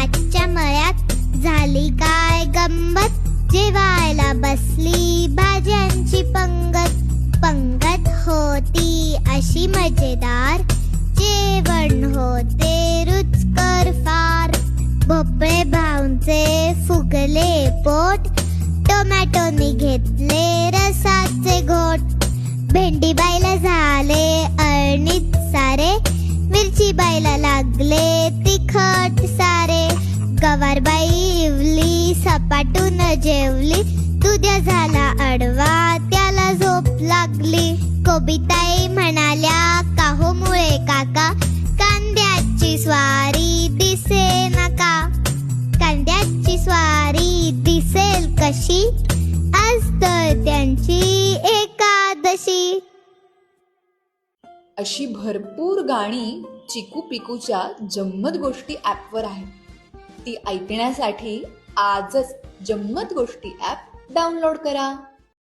आजच्या मळ्यात झाली काय गंमत, जेवायला बसली भाज्यांची पंगत. पंगत होती अशी मजेदार, जेवण होते रुचकर फार. भोपळे भाऊंचे फुगले पोट, टोमॅटोनी घेतले रसाचे घोट. भेंडी बाईला झाले अळणीत सारे, मिरची बाईला लागले तिखट सारे. गवारबाई इवली सपाटून जेवली, दुध्या झाला अडवा त्याला झोप लागली. कोबीताई म्हणाल्या काहो मुळे काका, कांद्याची स्वारी दिसे नका. कांद्याची स्वारी दिसेल कशी, आज तर त्यांची एकादशी. अशी भरपूर गाणी चिकू पिकूच्या जम्मत गोष्टी ॲपवर आहेत. ती ऐकण्यासाठी आजच जम्मत गोष्टी ॲप डाउनलोड करा.